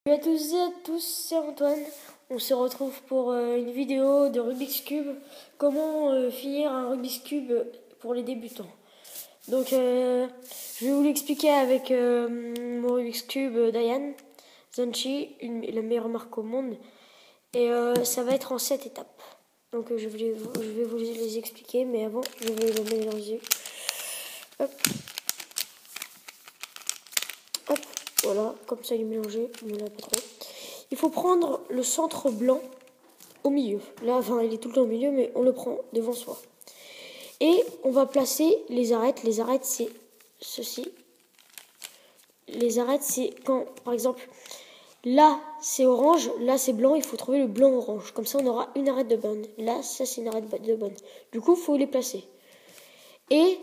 Salut à tous et à tous, c'est Antoine. On se retrouve pour une vidéo de Rubik's Cube. Comment finir un Rubik's Cube pour les débutants. Donc je vais vous l'expliquer avec mon Rubik's Cube Diane Zanchi, la meilleure marque au monde. Et ça va être en 7 étapes. Donc je vais vous les expliquer, mais avant je vais le mélanger. Hop. Hop, voilà, comme ça il est mélangé, on l'a pas trop. Il faut prendre le centre blanc au milieu. Là, enfin, il est tout le temps au milieu, mais on le prend devant soi. Et on va placer les arêtes. Les arêtes, c'est ceci. Les arêtes, c'est quand, par exemple, là, c'est orange, là, c'est blanc. Il faut trouver le blanc-orange. Comme ça, on aura une arête de bonne. Là, ça, c'est une arête de bonne. Du coup, il faut les placer. Et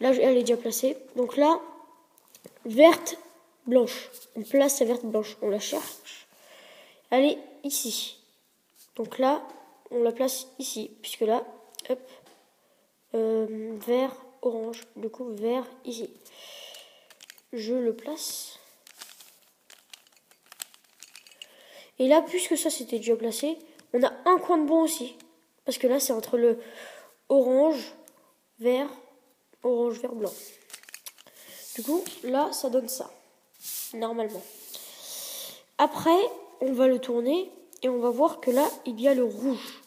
là, elle est déjà placée. Donc là, verte, blanche. On place la verte blanche. On la cherche. Elle est ici. Donc là, on la place ici. Puisque là, hop, vert, orange. Du coup, vert ici. Je le place. Et là, puisque ça c'était déjà placé, on a un coin de bon aussi. Parce que là, c'est entre le orange, vert, blanc. Du coup, là, ça donne ça. Normalement. Après, on va le tourner et on va voir que là, il y a le rouge.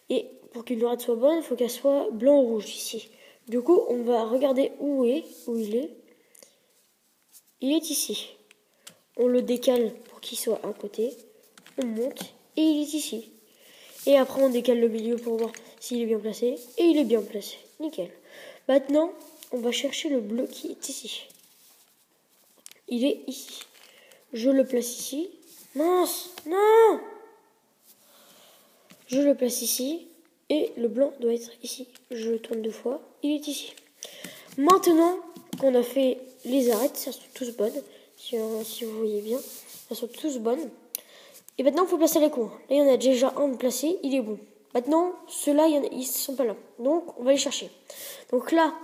Et pour qu'une arête soit bonne, il faut qu'elle soit blanc ou rouge ici. Du coup, on va regarder où il est. Il est ici. On le décale pour qu'il soit à côté. On monte et il est ici. Et après, on décale le milieu pour voir s'il est bien placé. Et il est bien placé. Nickel. Maintenant, on va chercher le bleu qui est ici. Il est ici. Je le place ici. Mince, non! Je le place ici. Et le blanc doit être ici. Je le tourne 2 fois. Il est ici. Maintenant qu'on a fait les arêtes, elles sont tous bonnes. Si vous voyez bien, elles sont tous bonnes. Et maintenant, il faut placer les coins. Là, il y en a déjà un de placé. Il est bon. Maintenant, ceux-là, ils ne sont pas là. Donc, on va les chercher. Donc là,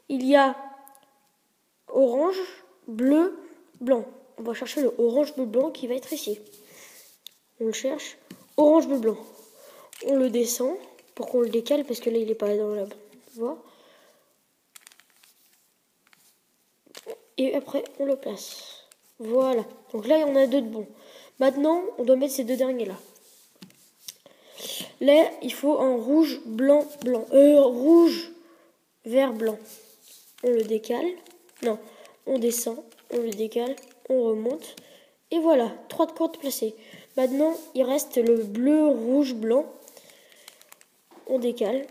il y a orange, bleu, blanc. On va chercher le orange, bleu, blanc qui va être ici. On le cherche. Orange, bleu, blanc. On le descend pour qu'on le décale parce que là, il n'est pas dans la voie. Et après, on le place. Voilà. Donc là, il y en a 2 de bons. Maintenant, on doit mettre ces 2 derniers-là. Là, il faut un rouge, blanc, blanc. Rouge, vert, blanc. On le décale. Non, on descend. On le décale. On remonte. Et voilà, 3 de cordes placées. Maintenant, il reste le bleu, rouge, blanc. On décale.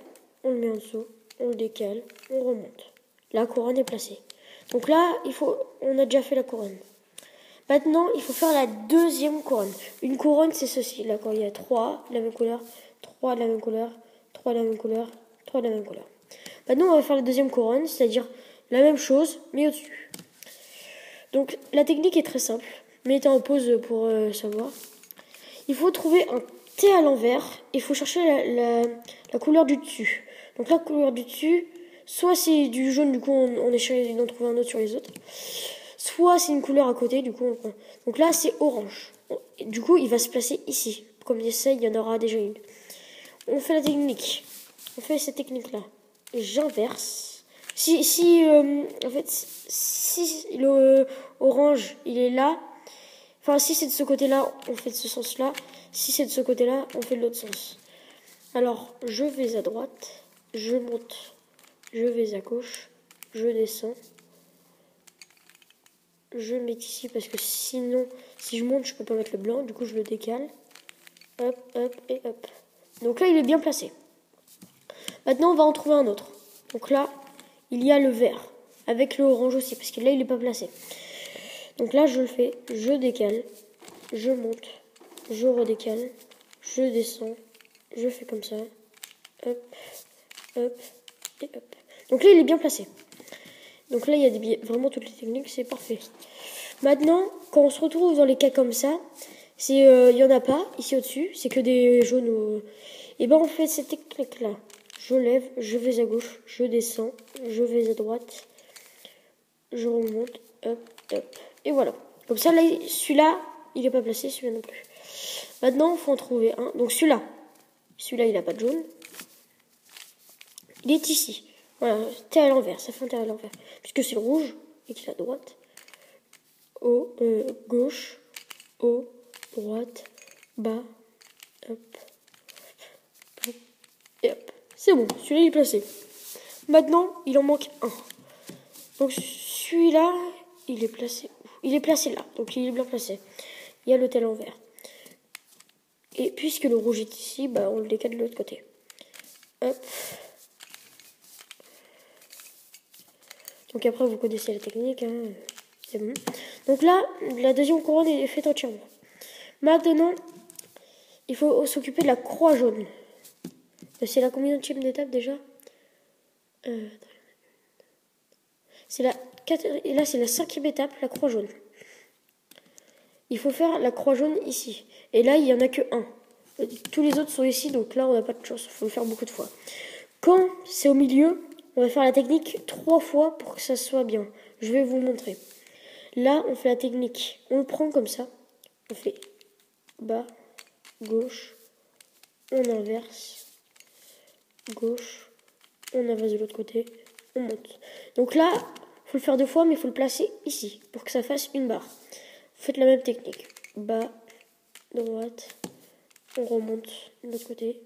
On le met en dessous. On le décale. On remonte. La couronne est placée. Donc là, on a déjà fait la couronne. Maintenant, il faut faire la deuxième couronne. Une couronne, c'est ceci. Là, quand il y a 3 de la même couleur, 3 de la même couleur, 3 de la même couleur, 3 de la même couleur. Maintenant, on va faire la deuxième couronne, c'est-à-dire la même chose, mais au-dessus. Donc, la technique est très simple. Mettez en pause pour savoir. Il faut trouver un T à l'envers et il faut chercher la couleur du dessus. Donc, la couleur du dessus, soit c'est du jaune, du coup, on essaie d'en trouver un autre sur les autres. Soit c'est une couleur à côté, du coup on prend. Donc là c'est orange. Du coup il va se placer ici. Comme j'essaie, il y en aura déjà une. On fait la technique. On fait cette technique là. J'inverse. Si le orange il est là, enfin si c'est de ce côté là, on fait de ce sens là. Si c'est de ce côté là, on fait de l'autre sens. Alors je vais à droite, je monte, je vais à gauche, je descends. Je mets ici parce que sinon, si je monte, je peux pas mettre le blanc. Du coup, je le décale. Hop, hop et hop. Donc là, il est bien placé. Maintenant, on va en trouver un autre. Donc là, il y a le vert. Avec le orange aussi, parce que là, il n'est pas placé. Donc là, je le fais. Je décale. Je monte. Je redécale. Je descends. Je fais comme ça. Hop, hop et hop. Donc là, il est bien placé. Donc là, il y a vraiment toutes les techniques, c'est parfait. Maintenant, quand on se retrouve dans les cas comme ça, il n'y en a pas ici au-dessus, c'est que des jaunes. Et ben on fait cette technique-là. Je lève, je vais à gauche, je descends, je vais à droite, je remonte, hop, hop. Et voilà. Comme ça, là, celui-là, il n'est pas placé, celui-là non plus. Maintenant, il faut en trouver un. Donc celui-là, il n'a pas de jaune. Il est ici. Voilà, T à l'envers, ça fait un T à l'envers. Puisque c'est le rouge et qu'il est à droite. Haut, gauche, haut, droite, bas, hop, hop, et hop. C'est bon, celui-là il est placé. Maintenant, il en manque un. Donc celui-là, il est placé où? Il est placé là, donc il est bien placé. Il y a le T à l'envers. Et puisque le rouge est ici, bah, on le décale de l'autre côté. Hop. Donc après, vous connaissez la technique, hein. C'est bon. Donc là, la deuxième couronne est faite entièrement. Maintenant, il faut s'occuper de la croix jaune. C'est la combien d'étape déjà? C'est la 4, et là, c'est la 5e étape, la croix jaune. Il faut faire la croix jaune ici. Et là, il n'y en a que un. Tous les autres sont ici, donc là, on n'a pas de chance. Il faut le faire beaucoup de fois. Quand c'est au milieu, on va faire la technique 3 fois pour que ça soit bien. Je vais vous montrer. Là, on fait la technique. On le prend comme ça. On fait bas, gauche, on inverse, gauche, on inverse de l'autre côté, on monte. Donc là, il faut le faire 2 fois, mais il faut le placer ici pour que ça fasse une barre. Faites la même technique. Bas, droite, on remonte de l'autre côté,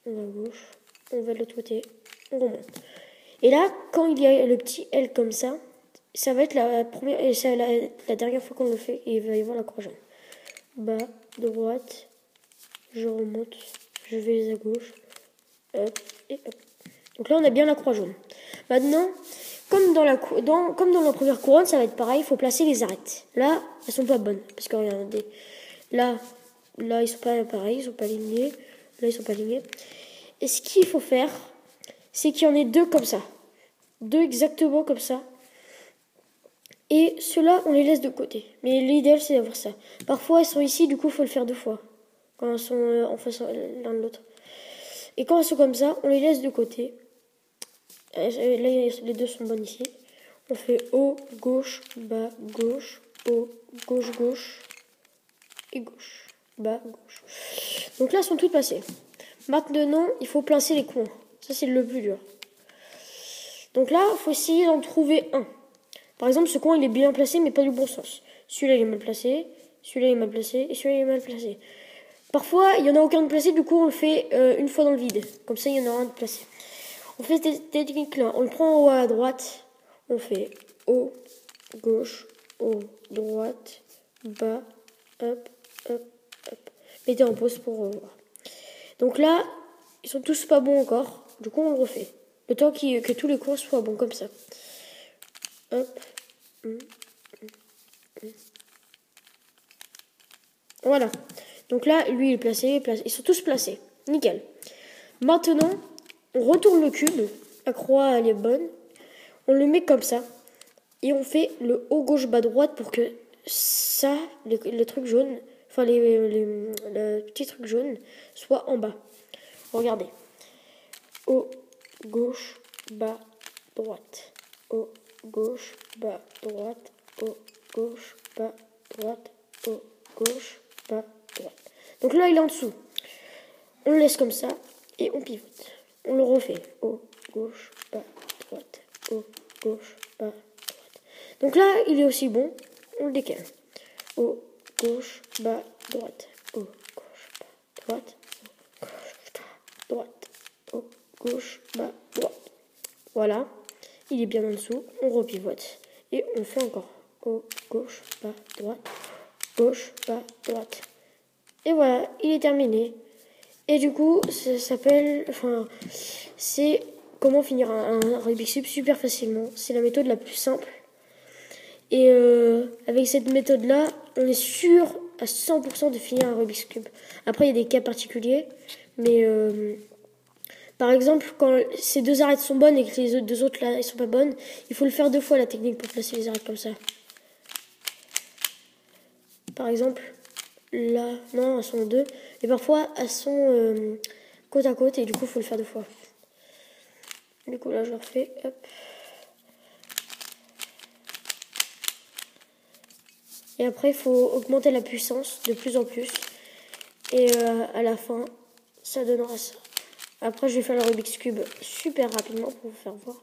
on va à gauche, on va de l'autre côté, on remonte. Et là, quand il y a le petit L comme ça, ça va être la première et c'est la dernière fois qu'on le fait et il va y avoir la croix jaune. Bas, droite, je remonte, je vais à gauche, hop, et hop. Donc là, on a bien la croix jaune. Maintenant, comme dans la première couronne, ça va être pareil, il faut placer les arêtes. Là, elles sont pas bonnes, parce que regardez, là, ils sont pas pareils, ils sont pas alignés, là, ils sont pas alignés. Et ce qu'il faut faire, c'est qu'il y en ait 2 comme ça. 2 exactement comme ça. Et ceux-là, on les laisse de côté. Mais l'idéal, c'est d'avoir ça. Parfois, elles sont ici, du coup, il faut le faire 2 fois. Quand elles sont en face l'un de l'autre. Et quand elles sont comme ça, on les laisse de côté. Là, les 2 sont bonnes ici. On fait haut, gauche, bas, gauche, haut, gauche, gauche. Et gauche, bas, gauche. Donc là, elles sont toutes passées. Maintenant, il faut placer les coins. Ça, c'est le plus dur. Donc là, il faut essayer d'en trouver un. Par exemple, ce coin, il est bien placé, mais pas du bon sens. Celui-là, il est mal placé. Celui-là, il est mal placé. Et celui-là, il est mal placé. Parfois, il n'y en a aucun de placé. Du coup, on le fait une fois dans le vide. Comme ça, il y en a un de placé. On fait cette technique-là. On le prend en haut à droite. On fait haut, gauche, haut, droite, bas, hop, hop, hop. Mettez en pause pour voir. Donc là, ils sont tous pas bons encore. Du coup, on le refait. Le temps que tous les coins soient bons, comme ça. Hop. Voilà. Donc là, lui, il est placé, Ils sont tous placés. Nickel. Maintenant, on retourne le cube. La croix, elle est bonne. On le met comme ça. Et on fait le haut, gauche, bas, droite pour que ça, les trucs jaunes, enfin le petit truc jaune, soit en bas. Regardez. Haut, gauche, bas, droite. Haut, gauche, bas, droite. Haut, gauche, bas, droite. Haut, gauche, bas, droite. Donc là, il est en dessous. On le laisse comme ça et on pivote. On le refait. Haut, gauche, bas, droite. Haut, gauche, bas, droite. Donc là, il est aussi bon. On le décale. Haut, gauche, bas, droite. Haut, gauche, bas, droite. Haut, gauche, bas, droite. Haut, gauche, bas, droite. Voilà. Il est bien en dessous. On repivote. Et on fait encore. Haut, gauche, bas, droite. Gauche, bas, droite. Et voilà, il est terminé. Et du coup, ça s'appelle... Enfin, c'est comment finir un Rubik's Cube super facilement. C'est la méthode la plus simple. Et avec cette méthode-là, on est sûr à 100% de finir un Rubik's Cube. Après, il y a des cas particuliers. Mais par exemple, quand ces 2 arêtes sont bonnes et que les 2 autres, là, elles sont pas bonnes, il faut le faire 2 fois, la technique, pour placer les arêtes comme ça. Par exemple... Là, non, elles sont en 2. Et parfois, elles sont côte à côte. Et du coup, il faut le faire 2 fois. Du coup, là, je le refais. Hop. Et après, il faut augmenter la puissance de plus en plus. Et à la fin, ça donnera ça. Après, je vais faire le Rubik's Cube super rapidement pour vous faire voir.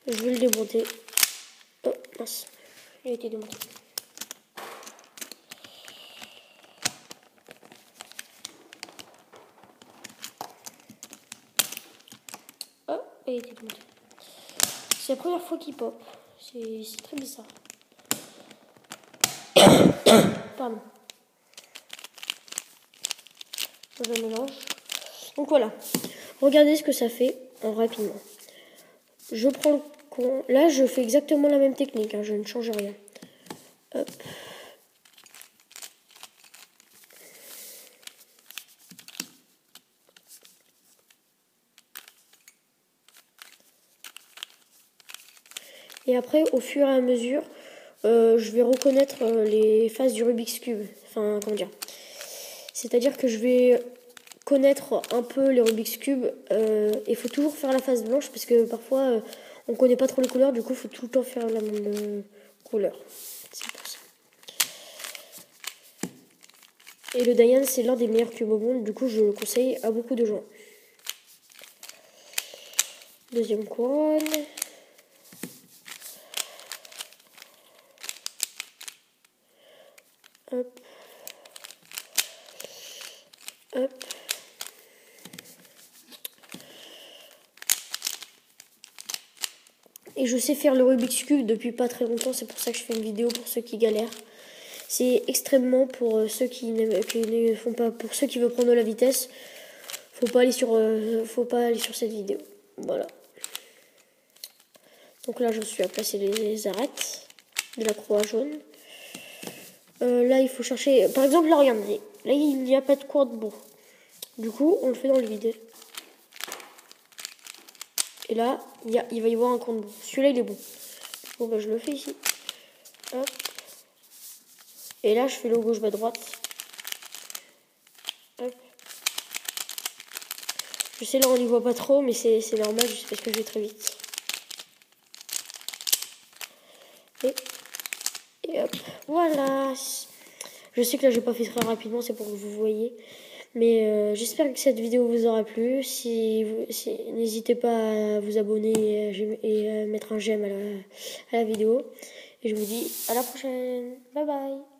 Je vais le démonter. Oh, mince. Il a été démonté. Oh, il a été démonté. C'est la première fois qu'il pop. C'est très bizarre. Pardon. Je mélange. Donc voilà. Regardez ce que ça fait rapidement. Je prends le coin. Là, je fais exactement la même technique. Hein, je ne change rien. Hop. Et après, au fur et à mesure, je vais reconnaître les phases du Rubik's Cube. Enfin, comment dire. C'est-à-dire que je vais connaître un peu les Rubik's Cube. Il faut toujours faire la phase blanche parce que parfois, on ne connaît pas trop les couleurs. Du coup, il faut tout le temps faire la même couleur. C'est pour ça. Et le Dayan, c'est l'un des meilleurs cubes au monde. Du coup, je le conseille à beaucoup de gens. Deuxième couronne. Hop. Hop. Et je sais faire le Rubik's Cube depuis pas très longtemps. C'est pour ça que je fais une vidéo pour ceux qui galèrent. C'est extrêmement pour ceux qui ne font pas, pour ceux qui veulent prendre de la vitesse. Faut pas aller sur cette vidéo. Voilà. Donc là, je suis à placer les arêtes de la croix jaune. Là, il faut chercher. Par exemple, là, regardez. Là, il n'y a pas de corde bon. Du coup, on le fait dans le vide. Et là, il va y avoir un compte bon. Celui-là, il est bon. Bon, bah, je le fais ici. Hop. Et là, je fais le gauche, bas, droite. Hop. Je sais, là, on n'y voit pas trop, mais c'est normal, juste parce que je vais très vite. Et hop. Voilà. Je sais que là, j'ai pas fait très rapidement, c'est pour que vous voyez. Mais j'espère que cette vidéo vous aura plu. N'hésitez pas à vous abonner et à mettre un j'aime à la vidéo. Et je vous dis à la prochaine. Bye bye.